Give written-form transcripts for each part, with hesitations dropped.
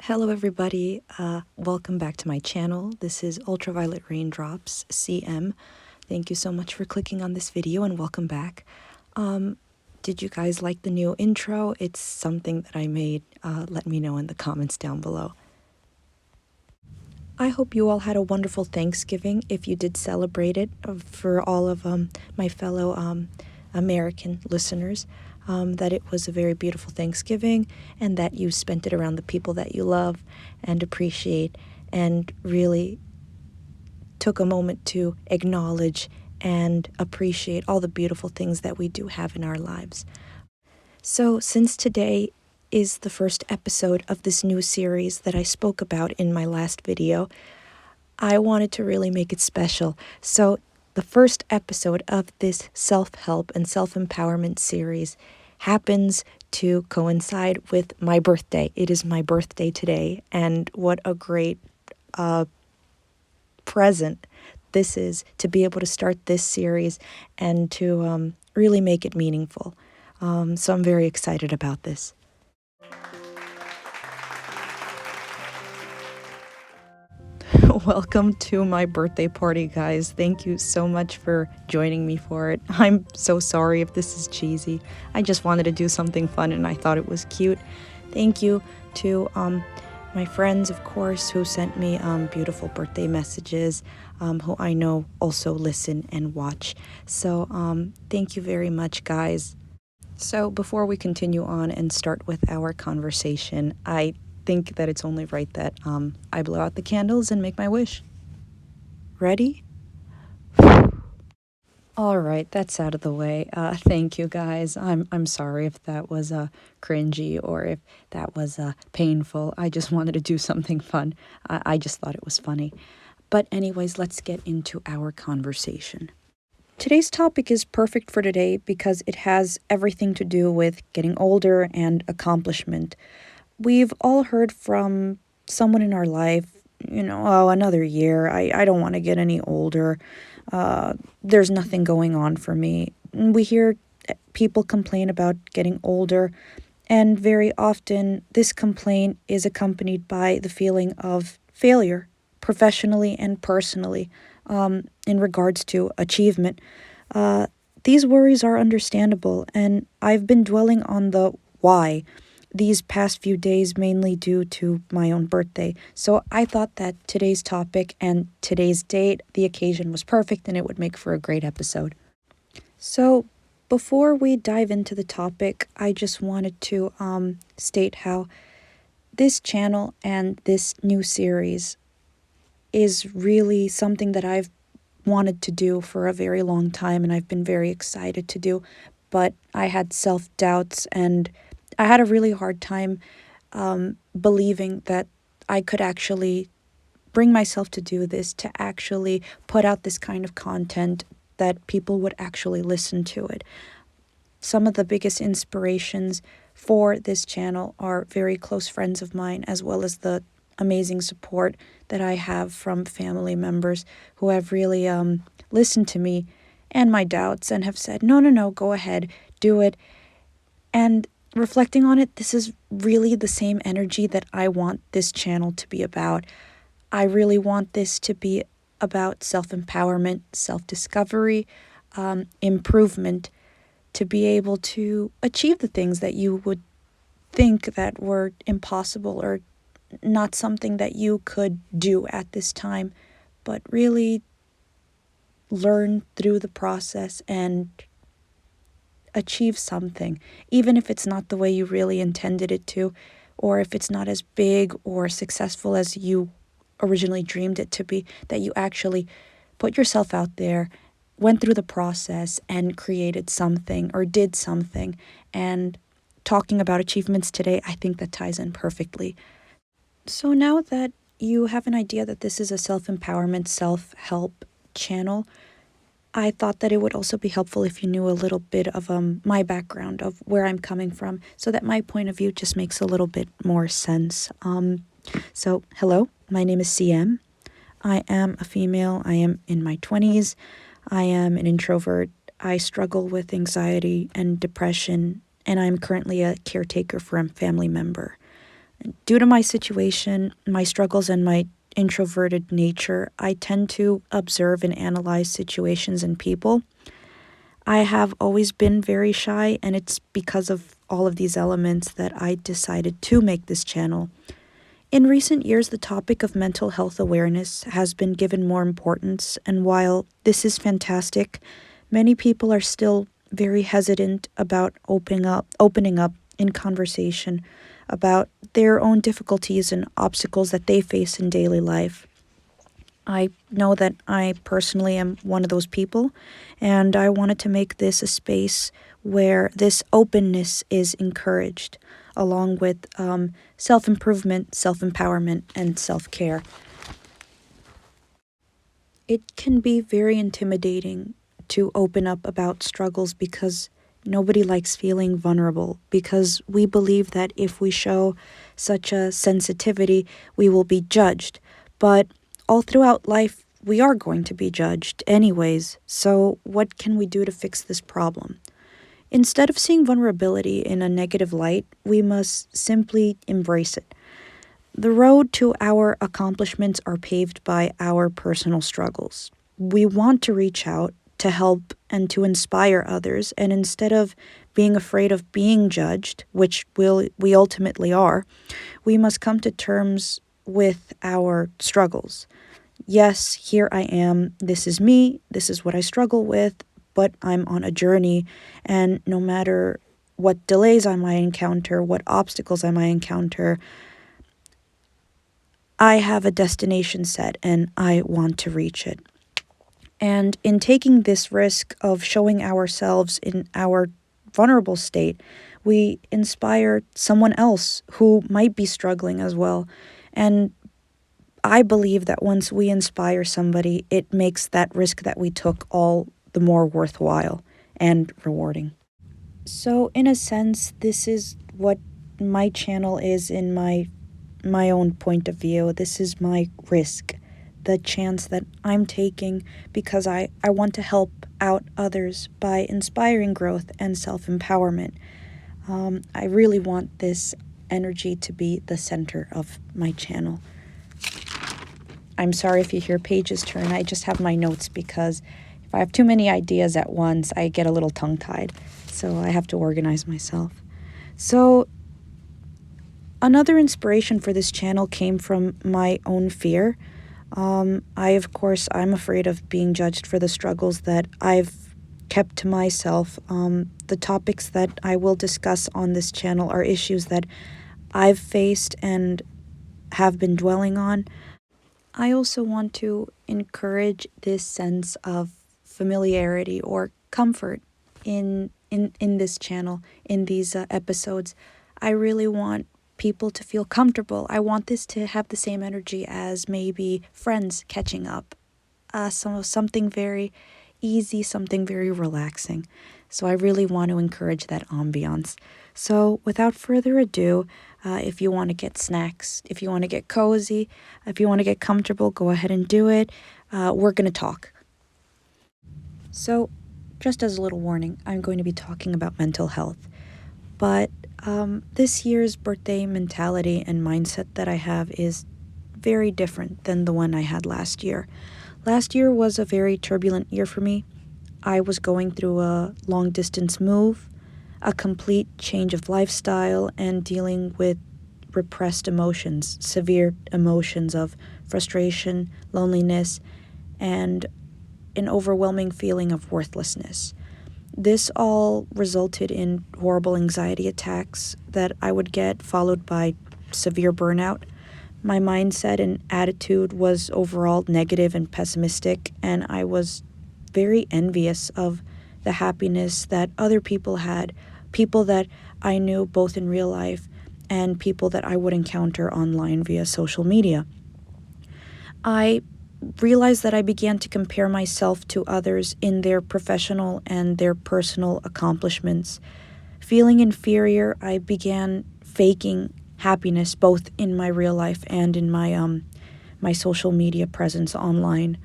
Hello everybody, welcome back to my channel. This is Ultraviolet Raindrops, CM. Thank you so much for clicking on this video and welcome back. Did you guys like the new intro? It's something that I made. Let me know in the comments down below. I hope you all had a wonderful Thanksgiving if you did celebrate it. For all of my fellow American listeners, that it was a very beautiful Thanksgiving and that you spent it around the people that you love and appreciate and really took a moment to acknowledge and appreciate all the beautiful things that we do have in our lives. So since today is the first episode of this new series that I spoke about in my last video, I wanted to really make it special. So the first episode of this self-help and self-empowerment series happens to coincide with my birthday. It is my birthday today, and what a great present this is to be able to start this series and to really make it meaningful. So I'm very excited about this. Welcome to my birthday party, guys. Thank you so much for joining me for it. I'm so sorry if this is cheesy. I just wanted to do something fun and I thought it was cute. Thank you to my friends, of course, who sent me beautiful birthday messages, who I know also listen and watch. So thank you very much, guys. So before we continue on and start with our conversation, I think that it's only right that I blow out the candles and make my wish. Ready? All right, that's out of the way. Thank you, guys. I'm sorry if that was cringy or if that was painful. I just wanted to do something fun. I just thought it was funny. But anyways, let's get into our conversation. Today's topic is perfect for today because it has everything to do with getting older and accomplishment. We've all heard from someone in our life, oh, another year, I don't want to get any older, there's nothing going on for me. We hear people complain about getting older, and very often this complaint is accompanied by the feeling of failure, professionally and personally, in regards to achievement. These worries are understandable, and I've been dwelling on the why these past few days, mainly due to my own birthday. So I thought that today's topic and today's date, the occasion was perfect and it would make for a great episode. So before we dive into the topic, I just wanted to state how this channel and this new series is really something that I've wanted to do for a very long time and I've been very excited to do, but I had self-doubts and I had a really hard time believing that I could actually bring myself to do this, to actually put out this kind of content that people would actually listen to it. Some of the biggest inspirations for this channel are very close friends of mine, as well as the amazing support that I have from family members who have really listened to me and my doubts and have said, no, go ahead, do it. And reflecting on it, this is really the same energy that I want this channel to be about. I really want this to be about self-empowerment, self-discovery, improvement, to be able to achieve the things that you would think that were impossible or not something that you could do at this time, but really learn through the process and achieve something, even if it's not the way you really intended it to, or if it's not as big or successful as you originally dreamed it to be, that you actually put yourself out there, went through the process and created something or did something. And talking about achievements today, I think that ties in perfectly. So now that you have an idea that this is a self-empowerment, self-help channel, I thought that it would also be helpful if you knew a little bit of my background, of where I'm coming from, so that my point of view just makes a little bit more sense. So, hello, my name is CM. I am a female. I am in my 20s. I am an introvert. I struggle with anxiety and depression, and I'm currently a caretaker for a family member. Due to my situation, my struggles, and my introverted nature, I tend to observe and analyze situations and people. I have always been very shy, and it's because of all of these elements that I decided to make this channel. In recent years, the topic of mental health awareness has been given more importance, and while this is fantastic, many people are still very hesitant about opening up in conversation about their own difficulties and obstacles that they face in daily life. I know that I personally am one of those people, and I wanted to make this a space where this openness is encouraged, along with self improvement, self empowerment, and self care. It can be very intimidating to open up about struggles because nobody likes feeling vulnerable, because we believe that if we show such a sensitivity, we will be judged. But all throughout life, we are going to be judged anyways. So, what can we do to fix this problem? Instead of seeing vulnerability in a negative light, we must simply embrace it. The road to our accomplishments are paved by our personal struggles. We want to reach out to help and to inspire others, and instead of being afraid of being judged, which we ultimately are, we must come to terms with our struggles. Yes, here I am. This is me. This is what I struggle with, but I'm on a journey, and no matter what delays I might encounter, what obstacles I might encounter, I have a destination set and I want to reach it. And in taking this risk of showing ourselves in our vulnerable state, we inspire someone else who might be struggling as well. And I believe that once we inspire somebody, it makes that risk that we took all the more worthwhile and rewarding. So, in a sense, this is what my channel is in my own point of view. This is my risk, the chance that I'm taking because I want to help out others by inspiring growth and self empowerment. I really want this energy to be the center of my channel. I'm sorry if you hear pages turn. I just have my notes because if I have too many ideas at once, I get a little tongue tied. So I have to organize myself. So, another inspiration for this channel came from my own fear. Of course, I'm afraid of being judged for the struggles that I've kept to myself. The topics that I will discuss on this channel are issues that I've faced and have been dwelling on. I also want to encourage this sense of familiarity or comfort in this channel, in these episodes. I really want people to feel comfortable. I want this to have the same energy as maybe friends catching up. So something very easy, something very relaxing. So I really want to encourage that ambiance. So without further ado, if you want to get snacks, if you want to get cozy, if you want to get comfortable, go ahead and do it. We're going to talk. So, just as a little warning, I'm going to be talking about mental health. But this year's birthday mentality and mindset that I have is very different than the one I had last year. Last year was a very turbulent year for me. I was going through a long distance move, a complete change of lifestyle, and dealing with repressed emotions, severe emotions of frustration, loneliness, and an overwhelming feeling of worthlessness. This all resulted in horrible anxiety attacks that I would get, followed by severe burnout. My mindset and attitude was overall negative and pessimistic, and I was very envious of the happiness that other people had, people that I knew both in real life and people that I would encounter online via social media. I realized that I began to compare myself to others in their professional and their personal accomplishments. Feeling inferior, I began faking happiness both in my real life and in my social media presence online.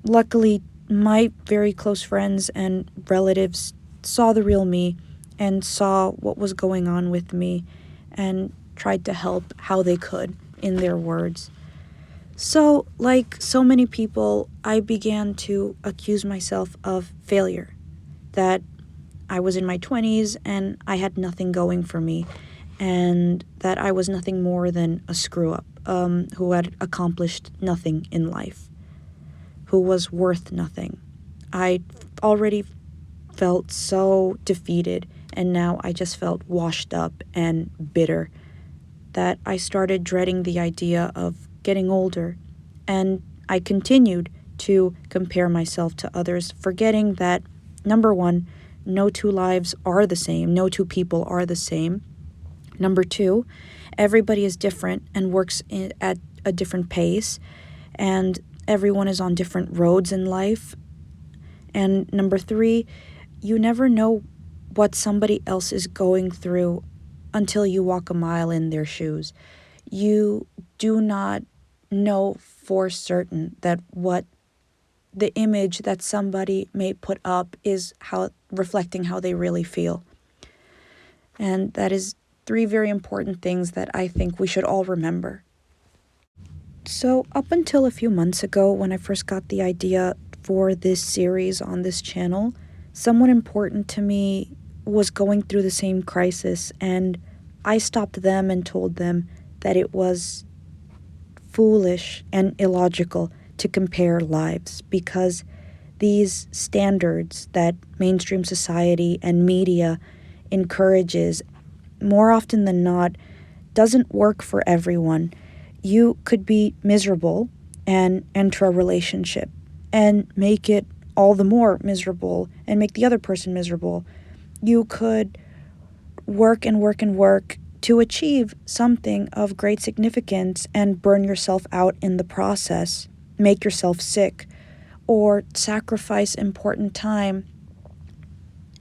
Luckily, my very close friends and relatives saw the real me and saw what was going on with me and tried to help how they could in their words. So, like so many people, I began to accuse myself of failure, that I was in my 20s and I had nothing going for me, and that I was nothing more than a screw up who had accomplished nothing in life, who was worth nothing. I already felt so defeated, and now I just felt washed up and bitter that I started dreading the idea of getting older, and I continued to compare myself to others, forgetting that, number one, no two lives are the same, no two people are the same. Number two, everybody is different and works at a different pace, and everyone is on different roads in life. And number three, you never know what somebody else is going through until you walk a mile in their shoes. You do not know for certain that what the image that somebody may put up is how reflecting how they really feel. And that is three very important things that I think we should all remember. So, up until a few months ago, when I first got the idea for this series on this channel, someone important to me was going through the same crisis, and I stopped them and told them that it was foolish and illogical to compare lives, because these standards that mainstream society and media encourages, more often than not, doesn't work for everyone. You could be miserable and enter a relationship and make it all the more miserable and make the other person miserable. You could work and work and work to achieve something of great significance and burn yourself out in the process, make yourself sick, or sacrifice important time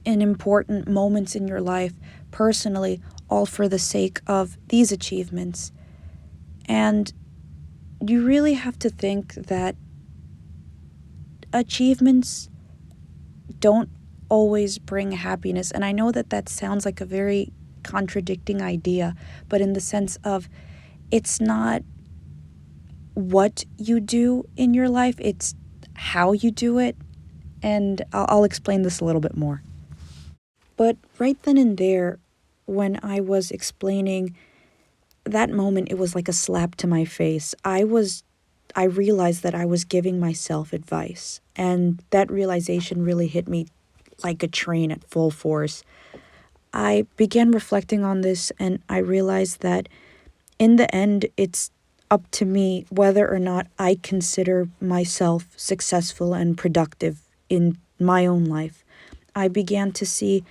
in important moments in your life personally, all for the sake of these achievements. And you really have to think that achievements don't always bring happiness. And I know that that sounds like a very contradicting idea, but in the sense of it's not what you do in your life, it's how you do it. And I'll explain this a little bit more. But right then and there, when I was explaining that moment, it was like a slap to my face. I realized that I was giving myself advice, and that realization really hit me like a train at full force. I began reflecting on this, and I realized that in the end, it's up to me whether or not I consider myself successful and productive in my own life. I began to see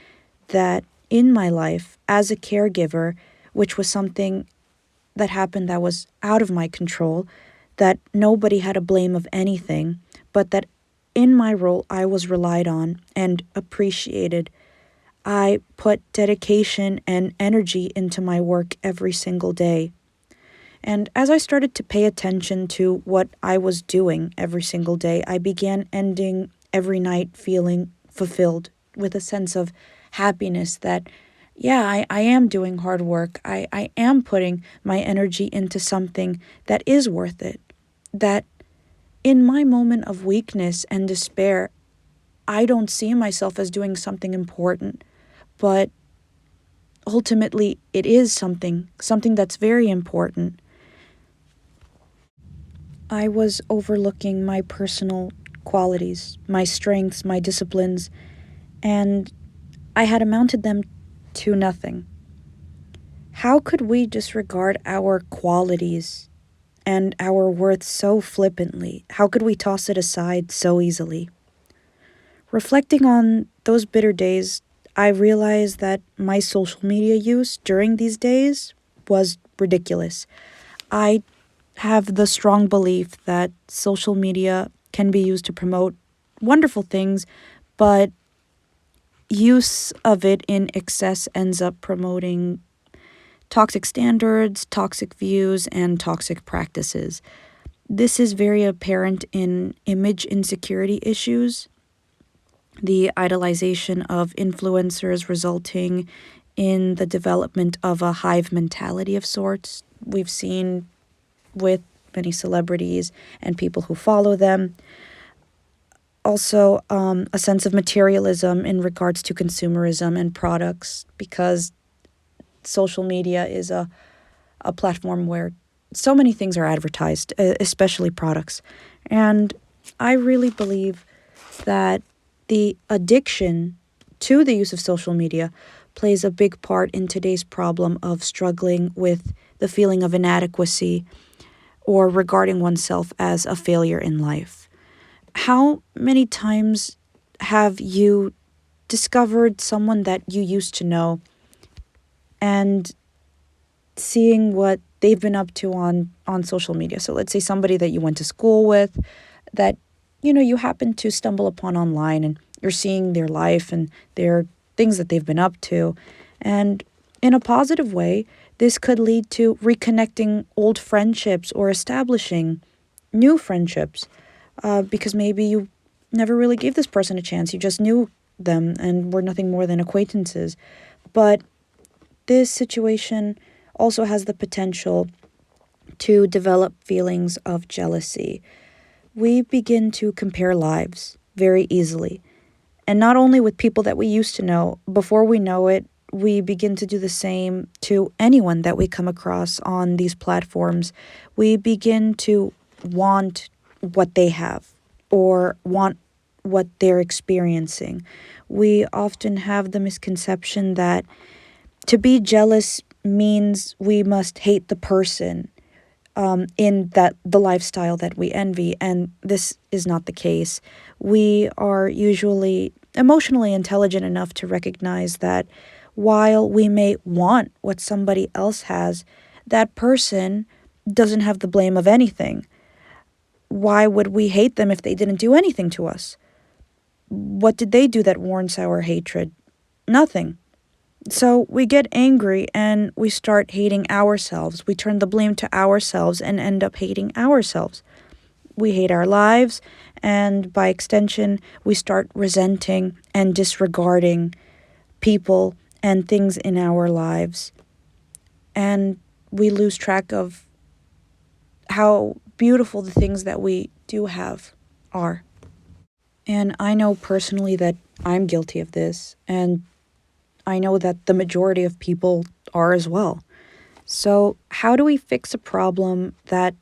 that in my life as a caregiver, which was something that happened that was out of my control, that nobody had a blame of anything, but that in my role I was relied on and appreciated. I put dedication and energy into my work every single day. And as I started to pay attention to what I was doing every single day, I began ending every night feeling fulfilled with a sense of happiness that, yeah, I am doing hard work. I am putting my energy into something that is worth it. That in my moment of weakness and despair, I don't see myself as doing something important, but ultimately it is something that's very important. I was overlooking my personal qualities, my strengths, my disciplines, and I had amounted them to nothing. How could we disregard our qualities and our worth so flippantly? How could we toss it aside so easily? Reflecting on those bitter days, I realized that my social media use during these days was ridiculous. I have the strong belief that social media can be used to promote wonderful things, but use of it in excess ends up promoting toxic standards, toxic views, and toxic practices. This is very apparent in image insecurity issues, the idolization of influencers resulting in the development of a hive mentality of sorts. We've seen with many celebrities and people who follow them. Also, a sense of materialism in regards to consumerism and products, because social media is a platform where so many things are advertised, especially products. And I really believe that the addiction to the use of social media plays a big part in today's problem of struggling with the feeling of inadequacy or regarding oneself as a failure in life. How many times have you discovered someone that you used to know and seeing what they've been up to on social media? So let's say somebody that you went to school with that you happen to stumble upon online, and you're seeing their life and their things that they've been up to. And in a positive way, this could lead to reconnecting old friendships or establishing new friendships, because maybe you never really gave this person a chance. You just knew them and were nothing more than acquaintances. But this situation also has the potential to develop feelings of jealousy. We begin to compare lives very easily. And not only with people that we used to know, before we know it, we begin to do the same to anyone that we come across on these platforms. We begin to want what they have or want what they're experiencing. We often have the misconception that to be jealous means we must hate the person in that the lifestyle that we envy, and this is not the case. We are usually emotionally intelligent enough to recognize that while we may want what somebody else has, that person doesn't have the blame of anything. Why would we hate them if they didn't do anything to us? What did they do that warrants our hatred? Nothing. So we get angry and we start hating ourselves. We turn the blame to ourselves and end up hating ourselves. We hate our lives, and by extension, we start resenting and disregarding people and things in our lives. And we lose track of how beautiful the things that we do have are. And I know personally that I'm guilty of this, and I know that the majority of people are as well. So, how do we fix a problem that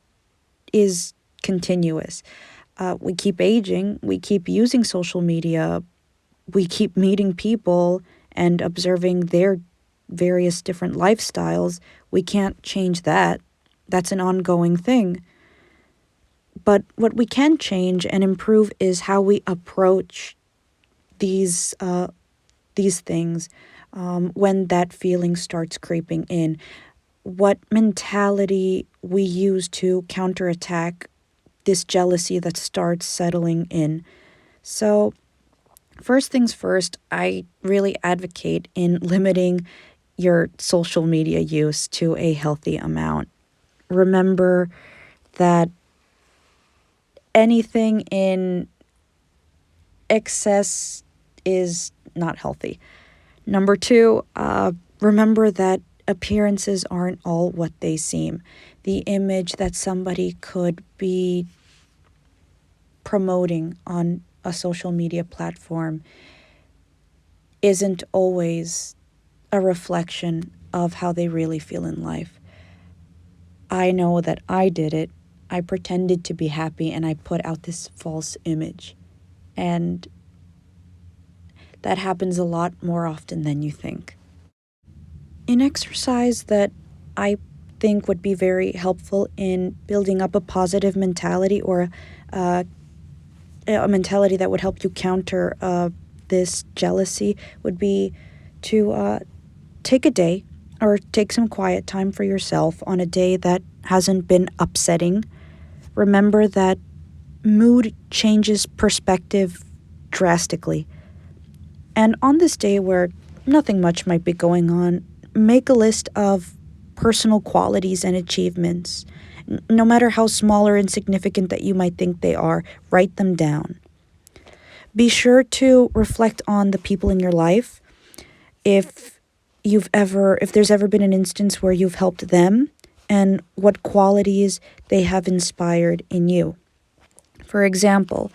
is continuous? We keep aging, we keep using social media, we keep meeting people and observing their various different lifestyles. We can't change that. That's an ongoing thing. But what we can change and improve is how we approach these things when that feeling starts creeping in. What mentality we use to counterattack this jealousy that starts settling in. So, first things first, I really advocate in limiting your social media use to a healthy amount. Remember that anything in excess is not healthy. Number two, remember that appearances aren't all what they seem. The image that somebody could be promoting on a social media platform isn't always a reflection of how they really feel in life. I know that I did it. I pretended to be happy and I put out this false image. And that happens a lot more often than you think. An exercise that I think would be very helpful in building up a positive mentality, or a mentality that would help you counter this jealousy, would be to take a day or take some quiet time for yourself on a day that hasn't been upsetting. Remember that mood changes perspective drastically. And on this day where nothing much might be going on, make a list of personal qualities and achievements. No matter how small or insignificant that you might think they are, write them down. Be sure to reflect on the people in your life. If if there's ever been an instance where you've helped them and what qualities they have inspired in you. For example,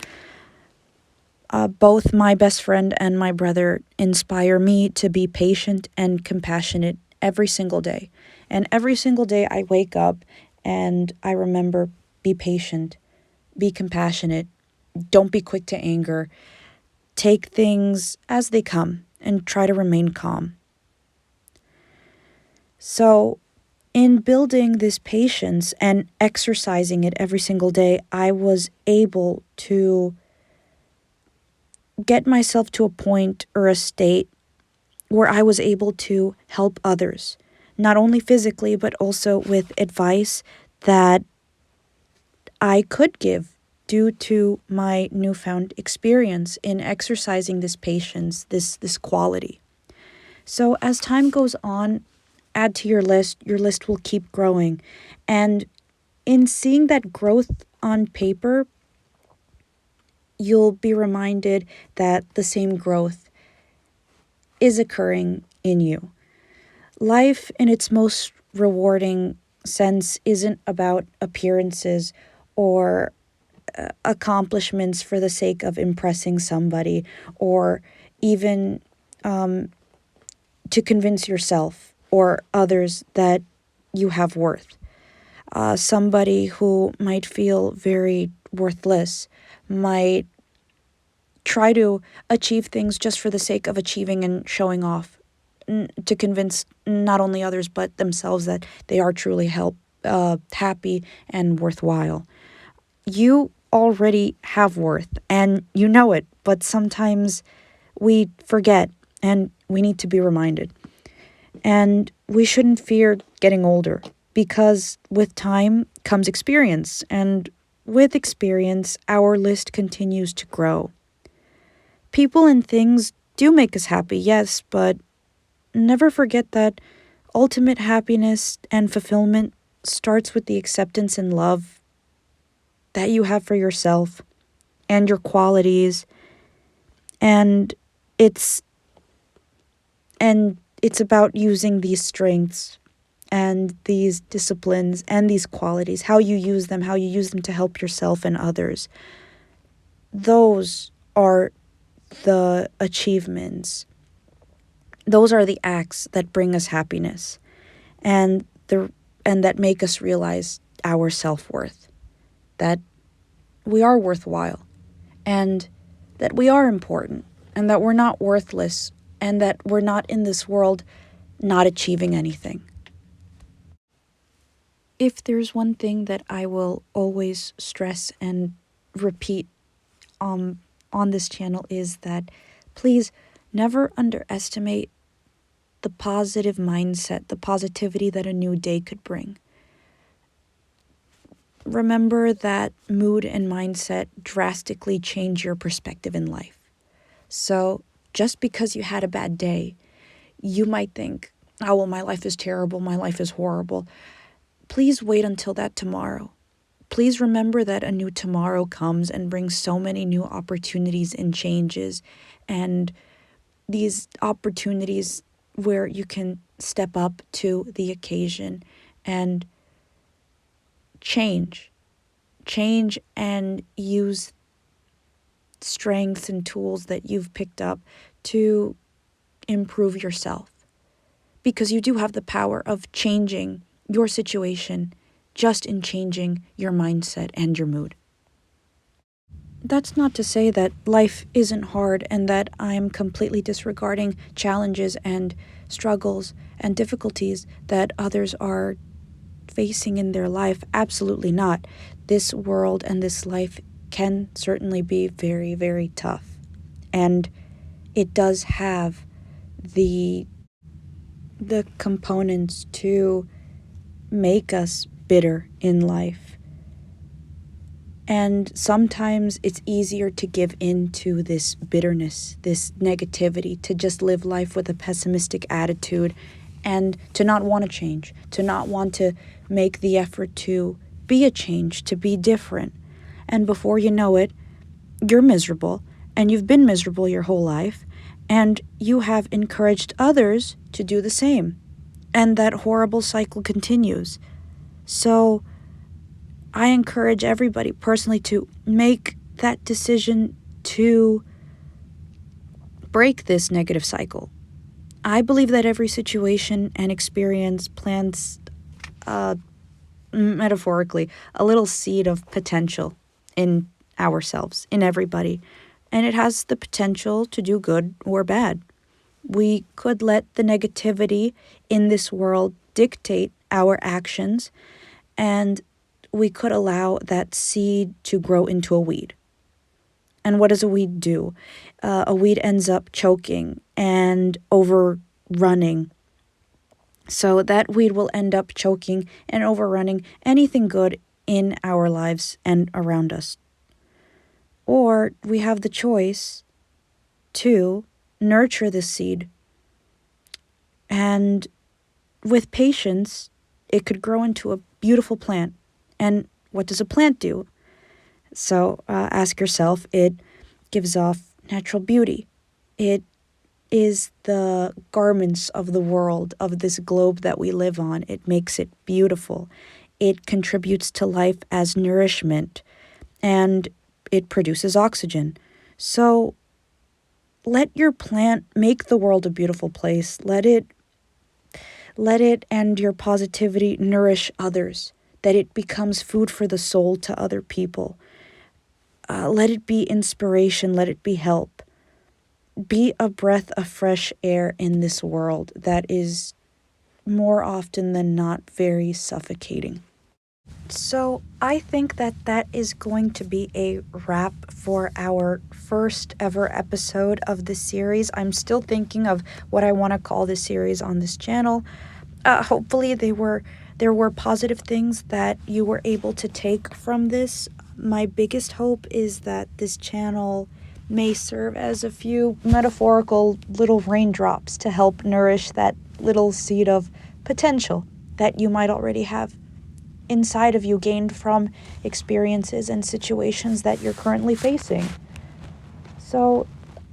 both my best friend and my brother inspire me to be patient and compassionate every single day. And every single day I wake up and I remember, be patient, be compassionate, don't be quick to anger, take things as they come, and try to remain calm. So, in building this patience and exercising it every single day, I was able to get myself to a point or a state where I was able to help others, not only physically, but also with advice that I could give due to my newfound experience in exercising this patience, this quality. So as time goes on, add to your list will keep growing. And in seeing that growth on paper, you'll be reminded that the same growth is occurring in you. Life, in its most rewarding sense, isn't about appearances or accomplishments for the sake of impressing somebody, or even to convince yourself or others that you have worth. Somebody who might feel very worthless might try to achieve things just for the sake of achieving and showing off, to convince not only others but themselves that they are truly happy and worthwhile. You already have worth and you know it, but sometimes we forget and we need to be reminded. And we shouldn't fear getting older, because with time comes experience, and with experience, our list continues to grow. People and things do make us happy, yes, but never forget that ultimate happiness and fulfillment starts with the acceptance and love that you have for yourself and your qualities, and it's it's about using these strengths and these disciplines and these qualities, how you use them to help yourself and others. Those are the achievements. Those are the acts that bring us happiness and that make us realize our self-worth, that we are worthwhile and that we are important and that we're not worthless and that we're not in this world not achieving anything. If there's one thing that I will always stress and repeat on this channel, is that please never underestimate the positive mindset, the positivity that a new day could bring. Remember that mood and mindset drastically change your perspective in life. So just because you had a bad day, you might think, oh, well, my life is terrible, my life is horrible. Please wait until that tomorrow. Please remember that a new tomorrow comes and brings so many new opportunities and changes, and these opportunities where you can step up to the occasion and change and use strengths and tools that you've picked up to improve yourself. Because you do have the power of changing your situation just in changing your mindset and your mood. That's not to say that life isn't hard and that I'm completely disregarding challenges and struggles and difficulties that others are facing in their life. Absolutely not. This world and this life can certainly be very, very tough. And it does have the components to make us bitter in life. And sometimes it's easier to give in to this bitterness, this negativity, to just live life with a pessimistic attitude and to not want to change, to not want to make the effort to be a change, to be different. And before you know it, you're miserable, and you've been miserable your whole life, And you have encouraged others to do the same. And that horrible cycle continues. So I encourage everybody personally to make that decision to break this negative cycle. I believe that every situation and experience plants, metaphorically, a little seed of potential in ourselves, in everybody. And it has the potential to do good or bad. We could let the negativity in this world dictate our actions, and we could allow that seed to grow into a weed. And what does a weed do? A weed ends up choking and overrunning. So that weed will end up choking and overrunning anything good in our lives and around us. Or we have the choice to nurture this seed. And with patience, it could grow into a beautiful plant. And what does a plant do? So ask yourself, it gives off natural beauty. It is the garments of the world, of this globe that we live on. It makes it beautiful. It contributes to life as nourishment, and it produces oxygen. So let your plant make the world a beautiful place. Let it and your positivity nourish others, that it becomes food for the soul to other people. Let it be inspiration. Let it be help. Be a breath of fresh air in this world that is more often than not very suffocating. So I think that that is going to be a wrap for our first ever episode of this series. I'm still thinking of what I want to call this series on this channel. Hopefully there were positive things that you were able to take from this. My biggest hope is that this channel may serve as a few metaphorical little raindrops to help nourish that little seed of potential that you might already have inside of you, gained from experiences and situations that you're currently facing. So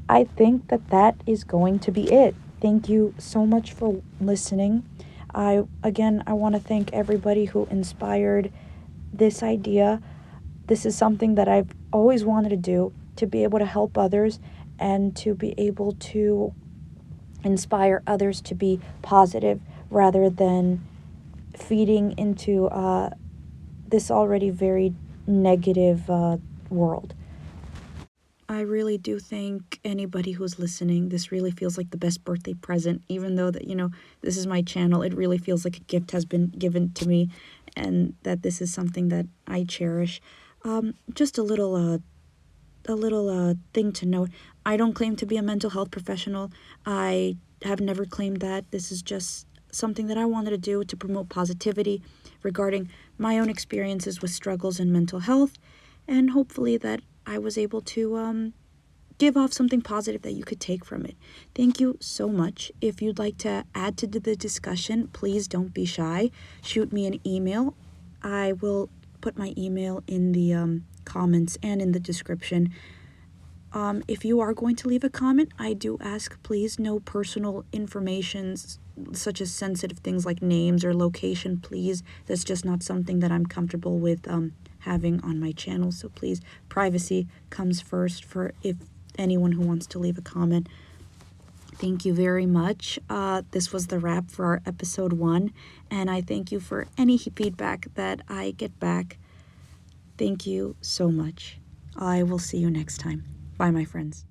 I think that that is going to be it. Thank you so much for listening. I want to thank everybody who inspired this idea. This is something that I've always wanted to do, to be able to help others and to be able to inspire others to be positive rather than feeding into this already very negative world. I really do thank anybody who's listening. This really feels like the best birthday present, even though that, this is my channel. It really feels like a gift has been given to me, and that this is something that I cherish. Just a little thing to note. I don't claim to be a mental health professional. I have never claimed that. This is just something that I wanted to do to promote positivity regarding my own experiences with struggles in mental health, and hopefully that I was able to give off something positive that you could take from it. Thank you so much. If you'd like to add to the discussion, please don't be shy. Shoot me an email. I will put my email in the comments and in the description. If you are going to leave a comment, I do ask, please, no personal information such as sensitive things like names or location, please. That's just not something that I'm comfortable with having on my channel. So please, privacy comes first for if anyone who wants to leave a comment. Thank you very much. This was the wrap for our episode 1, and I thank you for any feedback that I get back. Thank you so much. I will see you next time. Bye, my friends.